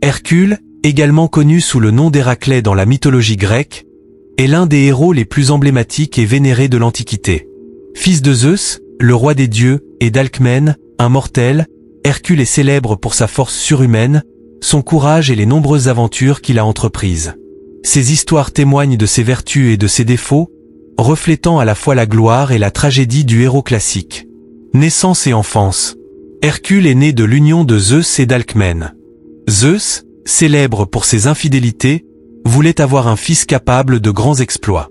Hercule, également connu sous le nom d'Héraclès dans la mythologie grecque, est l'un des héros les plus emblématiques et vénérés de l'Antiquité. Fils de Zeus, le roi des dieux, et d'Alcmène, un mortel, Hercule est célèbre pour sa force surhumaine, son courage et les nombreuses aventures qu'il a entreprises. Ses histoires témoignent de ses vertus et de ses défauts, reflétant à la fois la gloire et la tragédie du héros classique. Naissance et enfance. Hercule est né de l'union de Zeus et d'Alcmène. Zeus, célèbre pour ses infidélités, voulait avoir un fils capable de grands exploits.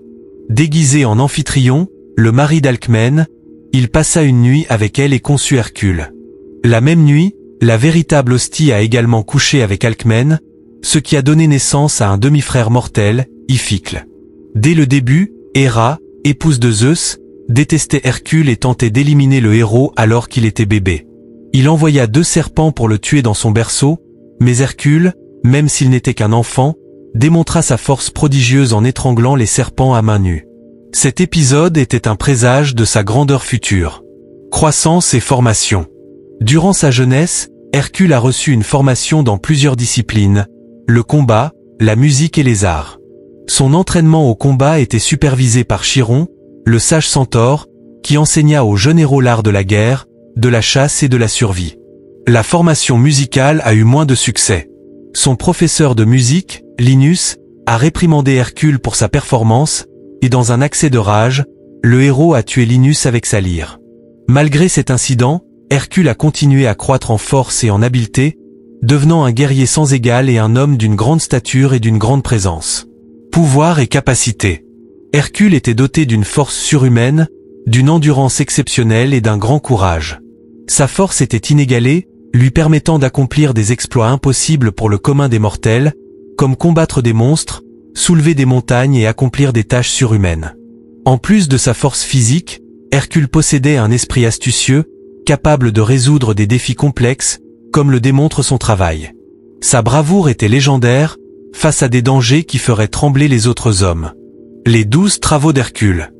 Déguisé en Amphitryon, le mari d'Alcmène, il passa une nuit avec elle et conçut Hercule. La même nuit, la véritable Hostie a également couché avec Alcmène, ce qui a donné naissance à un demi-frère mortel, Iphicle. Dès le début, Héra, épouse de Zeus, détestait Hercule et tentait d'éliminer le héros alors qu'il était bébé. Il envoya 2 serpents pour le tuer dans son berceau, mais Hercule, même s'il n'était qu'un enfant, démontra sa force prodigieuse en étranglant les serpents à main nue. Cet épisode était un présage de sa grandeur future. Croissance et formation. Durant sa jeunesse, Hercule a reçu une formation dans plusieurs disciplines, le combat, la musique et les arts. Son entraînement au combat était supervisé par Chiron, le sage centaure, qui enseigna au jeune héros l'art de la guerre, de la chasse et de la survie. La formation musicale a eu moins de succès. Son professeur de musique, Linus, a réprimandé Hercule pour sa performance, et dans un accès de rage, le héros a tué Linus avec sa lyre. Malgré cet incident, Hercule a continué à croître en force et en habileté, devenant un guerrier sans égal et un homme d'une grande stature et d'une grande présence. Pouvoir et capacité. Hercule était doté d'une force surhumaine, d'une endurance exceptionnelle et d'un grand courage. Sa force était inégalée, lui permettant d'accomplir des exploits impossibles pour le commun des mortels, comme combattre des monstres, soulever des montagnes et accomplir des tâches surhumaines. En plus de sa force physique, Hercule possédait un esprit astucieux, capable de résoudre des défis complexes, comme le démontre son travail. Sa bravoure était légendaire, face à des dangers qui feraient trembler les autres hommes. Les 12 travaux d'Hercule.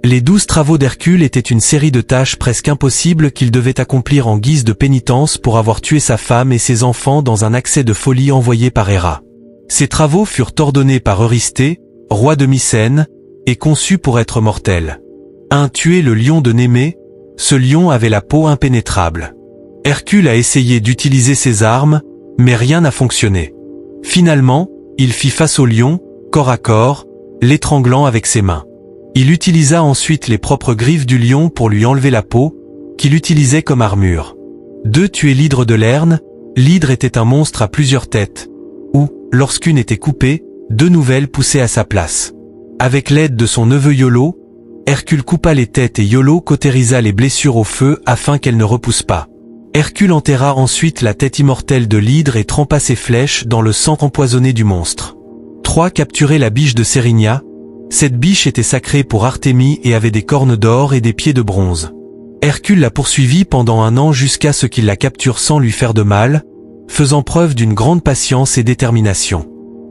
Les 12 travaux d'Hercule étaient une série de tâches presque impossibles qu'il devait accomplir en guise de pénitence pour avoir tué sa femme et ses enfants dans un accès de folie envoyé par Héra. Ces travaux furent ordonnés par Eurysthée, roi de Mycène, et conçus pour être mortels. 1. Tuer le lion de Némée. Ce lion avait la peau impénétrable. Hercule a essayé d'utiliser ses armes, mais rien n'a fonctionné. Finalement, il fit face au lion, corps à corps, l'étranglant avec ses mains. Il utilisa ensuite les propres griffes du lion pour lui enlever la peau, qu'il utilisait comme armure. 2. Tuer l'hydre de Lerne. L'hydre était un monstre à plusieurs têtes, où, lorsqu'une était coupée, 2 nouvelles poussaient à sa place. Avec l'aide de son neveu Iolo, Hercule coupa les têtes et Iolo cautérisa les blessures au feu afin qu'elles ne repoussent pas. Hercule enterra ensuite la tête immortelle de l'hydre et trempa ses flèches dans le sang empoisonné du monstre. 3. Capturer la biche de Sérinia. Cette biche était sacrée pour Artémis et avait des cornes d'or et des pieds de bronze. Hercule la poursuivit pendant 1 an jusqu'à ce qu'il la capture sans lui faire de mal, faisant preuve d'une grande patience et détermination.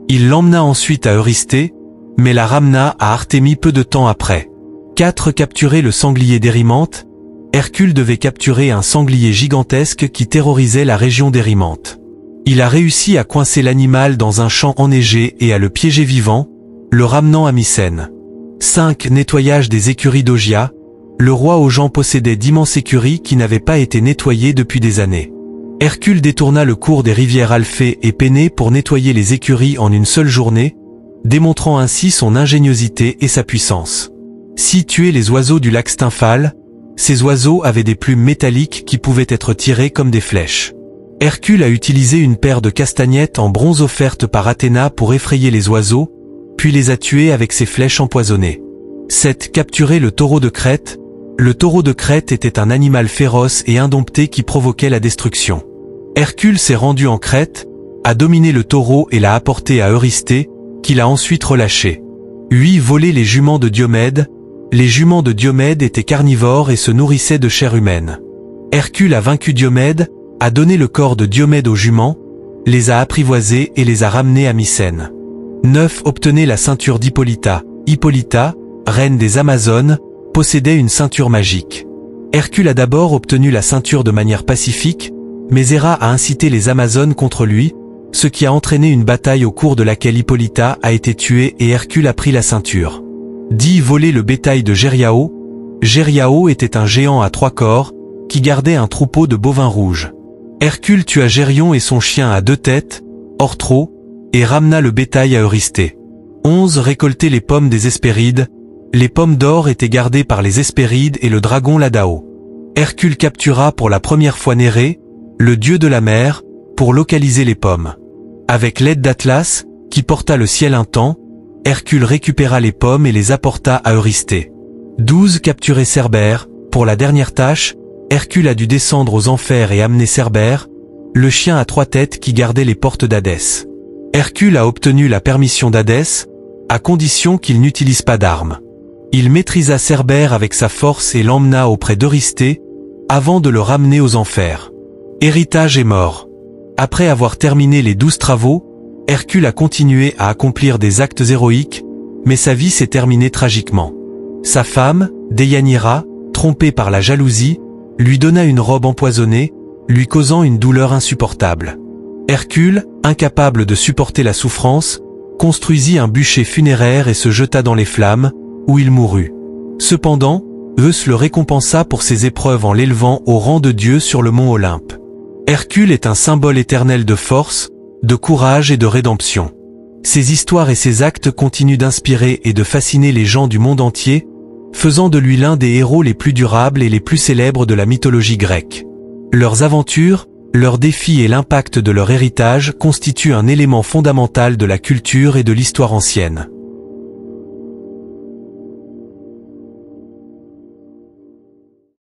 Il l'emmena ensuite à Eurysthée, mais la ramena à Artémis peu de temps après. 4. Capturer le sanglier d'Érymanthe. Hercule devait capturer un sanglier gigantesque qui terrorisait la région d'Érymanthe. Il a réussi à coincer l'animal dans un champ enneigé et à le piéger vivant, le ramenant à Mycène. 5. Nettoyage des écuries d'Augia. Le roi Augean possédait d'immenses écuries qui n'avaient pas été nettoyées depuis des années. Hercule détourna le cours des rivières Alphée et Pénée pour nettoyer les écuries en une seule journée, démontrant ainsi son ingéniosité et sa puissance. 6. Tuer les oiseaux du lac Stymphale. Ces oiseaux avaient des plumes métalliques qui pouvaient être tirées comme des flèches. Hercule a utilisé une paire de castagnettes en bronze offerte par Athéna pour effrayer les oiseaux, puis les a tués avec ses flèches empoisonnées. 7. Capturer le taureau de Crète. Le taureau de Crète était un animal féroce et indompté qui provoquait la destruction. Hercule s'est rendu en Crète, a dominé le taureau et l'a apporté à Eurysthée, qui l'a ensuite relâché. 8. Voler les juments de Diomède. Les juments de Diomède étaient carnivores et se nourrissaient de chair humaine. Hercule a vaincu Diomède, a donné le corps de Diomède aux juments, les a apprivoisés et les a ramenés à Mycène. 9. Obtenez la ceinture d'Hippolyta. Hippolyta, reine des Amazones, possédait une ceinture magique. Hercule a d'abord obtenu la ceinture de manière pacifique, mais Héra a incité les Amazones contre lui, ce qui a entraîné une bataille au cours de laquelle Hippolyta a été tuée et Hercule a pris la ceinture. Dit voler le bétail de Gériao. Gériao était un géant à 3 corps, qui gardait un troupeau de bovins rouges. Hercule tua Gérion et son chien à 2 têtes, Orthro, et ramena le bétail à Eurysthée. 11 Récolter les pommes des Hespérides. Les pommes d'or étaient gardées par les Hespérides et le dragon Ladao. Hercule captura pour la première fois Nérée, le dieu de la mer, pour localiser les pommes. Avec l'aide d'Atlas, qui porta le ciel un temps, Hercule récupéra les pommes et les apporta à Eurysthée. 12 Capturer Cerbère. Pour la dernière tâche, Hercule a dû descendre aux enfers et amener Cerbère, le chien à 3 têtes qui gardait les portes d'Hadès. Hercule a obtenu la permission d'Hadès, à condition qu'il n'utilise pas d'armes. Il maîtrisa Cerbère avec sa force et l'emmena auprès d'Eurysthée, avant de le ramener aux enfers. Héritage et mort. Après avoir terminé les 12 travaux, Hercule a continué à accomplir des actes héroïques, mais sa vie s'est terminée tragiquement. Sa femme, Deianira, trompée par la jalousie, lui donna une robe empoisonnée, lui causant une douleur insupportable. Hercule, incapable de supporter la souffrance, construisit un bûcher funéraire et se jeta dans les flammes, où il mourut. Cependant, Zeus le récompensa pour ses épreuves en l'élevant au rang de dieu sur le mont Olympe. Hercule est un symbole éternel de force, de courage et de rédemption. Ses histoires et ses actes continuent d'inspirer et de fasciner les gens du monde entier, faisant de lui l'un des héros les plus durables et les plus célèbres de la mythologie grecque. Leurs aventures, leurs défis et l'impact de leur héritage constituent un élément fondamental de la culture et de l'histoire ancienne.